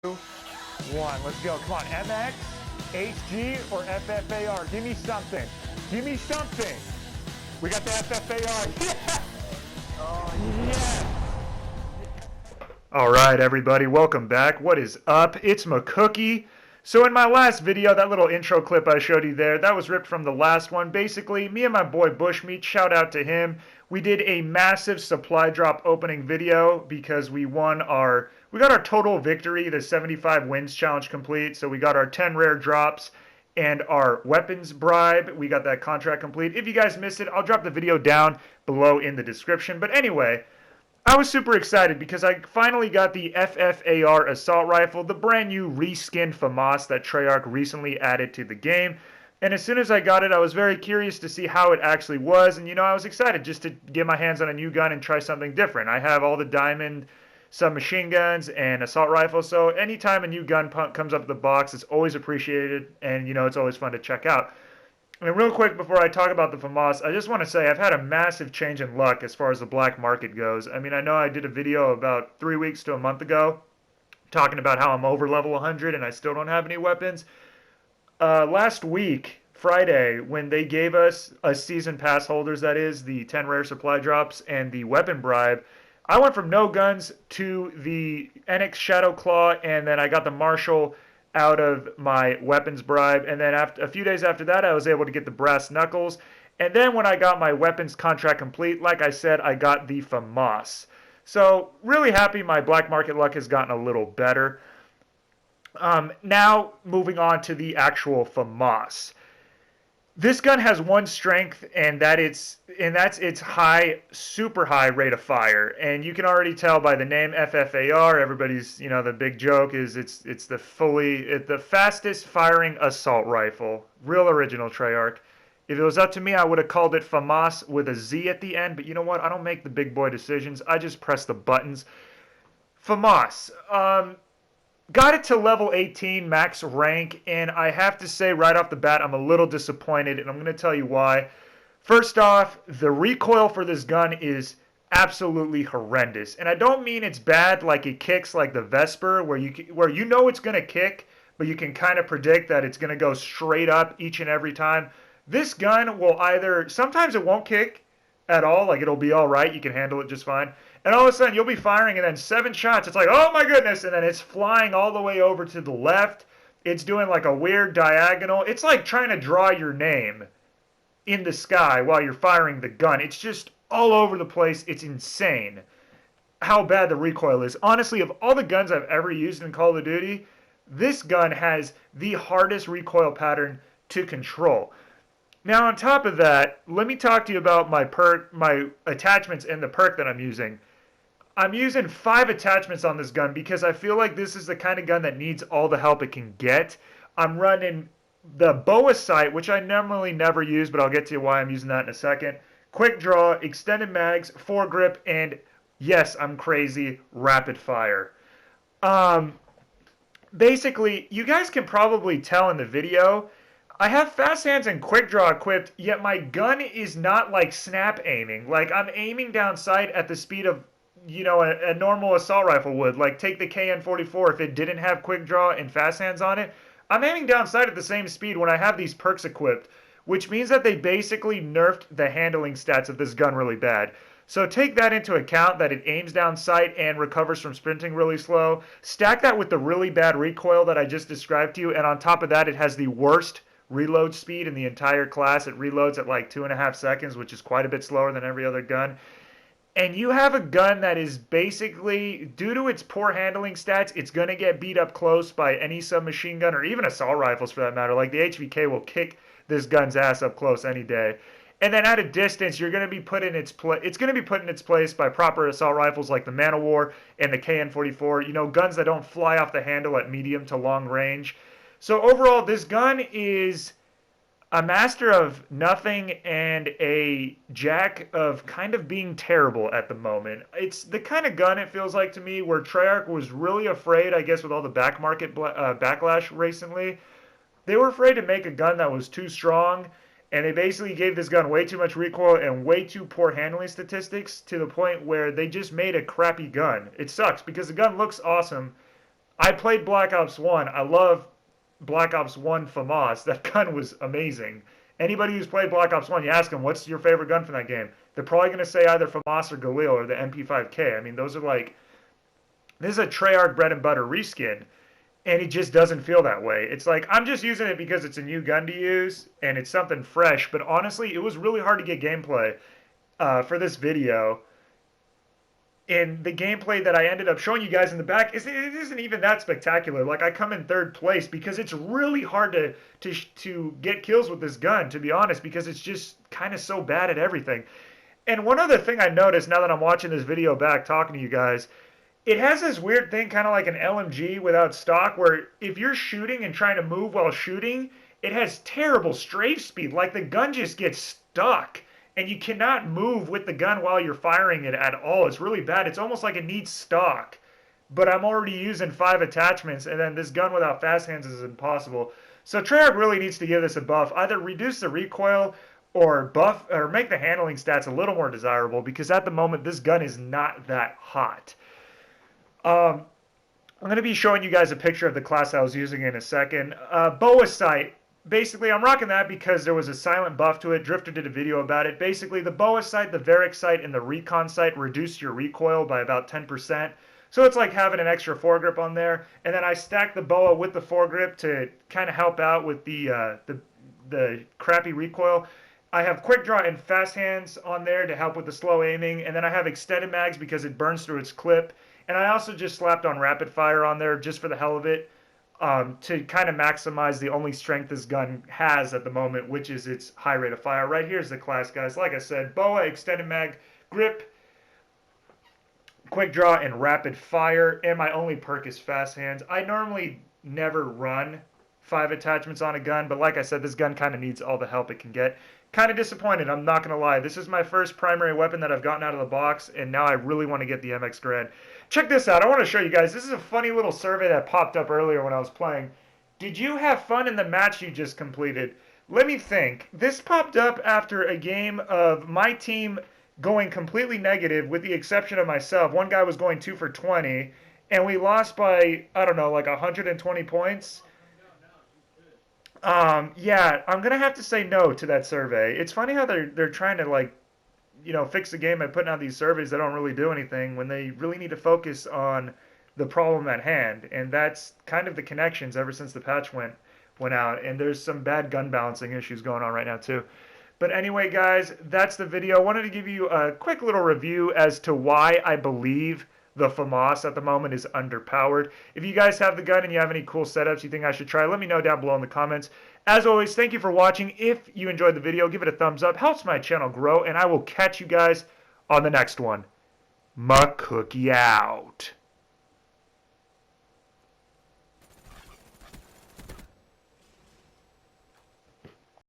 1. Let's go. Come on. MX, HG, or FFAR? Give me something. Give me something. We got the FFAR. Yeah! Oh, yeah. All right, everybody. Welcome back. What is up? It's MCKOOKIE. So in my last video, that little intro clip I showed you there, that was ripped from the last one. Basically, me and my boy Bushmeat, shout out to him. We did a massive supply drop opening video because we got our total victory, the 75 wins challenge complete. So we got our 10 rare drops and our weapons bribe. We got that contract complete. If you guys missed it, I'll drop the video down below in the description. But anyway, I was super excited because I finally got the FFAR assault rifle, the brand new reskinned Famas that Treyarch recently added to the game. And as soon as I got it, I was very curious to see how it actually was. And, I was excited just to get my hands on a new gun and try something different. I have all the diamond submachine guns and assault rifles, so anytime a new gun comes up in the box, it's always appreciated. And, it's always fun to check out. And real quick, before I talk about the Famas, I just want to say I've had a massive change in luck as far as the black market goes. I mean, I know I did a video about 3 weeks to a month ago talking about how I'm over level 100 and I still don't have any weapons. Last week, Friday, when they gave us season pass holders, that is, the 10 rare supply drops and the weapon bribe, I went from no guns to the NX Shadow Claw, and then I got the Marshall out of my weapons bribe, and then a few days after that I was able to get the brass knuckles, and then when I got my weapons contract complete, like I said, I got the Famas. So really happy my black market luck has gotten a little better. Now moving on to the actual Famas. This gun has one strength, and that's its high, super high rate of fire. And you can already tell by the name FFAR. Everybody's, the big joke is it's the fastest firing assault rifle. Real original Treyarch. If it was up to me, I would have called it Famas with a Z at the end. But you know what? I don't make the big boy decisions. I just press the buttons. Famas. Got it to level 18 max rank, and I have to say right off the bat I'm a little disappointed, and I'm going to tell you why. First off, the recoil for this gun is absolutely horrendous, and I don't mean it's bad like it kicks like the Vesper, where you know it's going to kick, but you can kind of predict that it's going to go straight up each and every time. This gun will sometimes it won't kick at all, like it'll be all right, you can handle it just fine. And all of a sudden, you'll be firing, and then 7 shots, it's like, oh my goodness, and then it's flying all the way over to the left. It's doing like a weird diagonal. It's like trying to draw your name in the sky while you're firing the gun. It's just all over the place. It's insane how bad the recoil is. Honestly, of all the guns I've ever used in Call of Duty, this gun has the hardest recoil pattern to control. Now, on top of that, let me talk to you about my attachments and the perk that I'm using. I'm using 5 attachments on this gun because I feel like this is the kind of gun that needs all the help it can get. I'm running the BOA sight, which I normally never use, but I'll get to why I'm using that in a second. Quick draw, extended mags, foregrip, and yes, I'm crazy, rapid fire. Basically, you guys can probably tell in the video, I have fast hands and quick draw equipped, yet my gun is not like snap aiming. Like I'm aiming down sight at the speed of a normal assault rifle would. Like take the KN-44, if it didn't have quick draw and fast hands on it, I'm aiming down sight at the same speed when I have these perks equipped, which means that they basically nerfed the handling stats of this gun really bad. So take that into account, that it aims down sight and recovers from sprinting really slow. Stack that with the really bad recoil that I just described to you, and on top of that, it has the worst reload speed in the entire class. It reloads at like 2.5 seconds, which is quite a bit slower than every other gun. And you have a gun that is basically, due to its poor handling stats, it's going to get beat up close by any submachine gun or even assault rifles for that matter. Like the HVK will kick this gun's ass up close any day. And then at a distance, you're going to be put in its place. It's going to be put in its place by proper assault rifles like the Man of War and the KN-44. Guns that don't fly off the handle at medium to long range. So overall, this gun is a master of nothing and a jack of kind of being terrible at the moment. It's the kind of gun, it feels like to me, where Treyarch was really afraid, I guess with all the back market backlash recently, they were afraid to make a gun that was too strong, and they basically gave this gun way too much recoil and way too poor handling statistics to the point where they just made a crappy gun. It sucks because the gun looks awesome. I played Black Ops 1. I love Black Ops 1 Famas. That gun was amazing. Anybody who's played Black Ops 1, you ask them, what's your favorite gun from that game? They're probably going to say either Famas or Galil or the MP5K. I mean, those are like, this is a Treyarch bread and butter reskin, and it just doesn't feel that way. It's like, I'm just using it because it's a new gun to use, and it's something fresh, but honestly, it was really hard to get gameplay for this video. And the gameplay that I ended up showing you guys in the back, it isn't even that spectacular. Like, I come in third place because it's really hard to get kills with this gun, to be honest, because it's just kind of so bad at everything. And one other thing I noticed now that I'm watching this video back, talking to you guys, it has this weird thing, kind of like an LMG without stock, where if you're shooting and trying to move while shooting, it has terrible strafe speed. Like, the gun just gets stuck. And you cannot move with the gun while you're firing it at all. It's really bad. It's almost like it needs stock. But I'm already using 5 attachments, and then this gun without fast hands is impossible. So Treyarch really needs to give this a buff. Either reduce the recoil or buff or make the handling stats a little more desirable, because at the moment this gun is not that hot. I'm going to be showing you guys a picture of the class I was using in a second. Boa sight. Basically, I'm rocking that because there was a silent buff to it. Drifter did a video about it. Basically, the Boa sight, the Varric sight, and the Recon sight reduce your recoil by about 10%. So it's like having an extra foregrip on there. And then I stacked the Boa with the foregrip to kind of help out with the crappy recoil. I have quick draw and fast hands on there to help with the slow aiming. And then I have extended mags because it burns through its clip. And I also just slapped on rapid fire on there just for the hell of it. To kind of maximize the only strength this gun has at the moment, which is its high rate of fire. Right here's the class, guys. Like I said, Boa, extended mag, grip, quick draw, and rapid fire. And my only perk is fast hands. I normally never run 5 attachments on a gun, but like I said, this gun kind of needs all the help it can get. Kind of disappointed, I'm not going to lie. This is my first primary weapon that I've gotten out of the box, and now I really want to get the MX Grand. Check this out. I want to show you guys. This is a funny little survey that popped up earlier when I was playing. Did you have fun in the match you just completed? Let me think. This popped up after a game of my team going completely negative, with the exception of myself. One guy was going 2 for 20, and we lost by, I don't know, like 120 points. Yeah, I'm gonna have to say no to that survey. It's funny how they're trying to, like, you know, fix the game by putting out these surveys that don't really do anything when they really need to focus on the problem at hand. And that's kind of the connections ever since the patch went out. And there's some bad gun balancing issues going on right now too. But anyway, guys, that's the video. I wanted to give you a quick little review as to why I believe the Famas at the moment is underpowered. If you guys have the gun and you have any cool setups you think I should try, let me know down below in the comments. As always, thank you for watching. If you enjoyed the video, give it a thumbs up. Helps my channel grow, and I will catch you guys on the next one. MCKOOKIE out.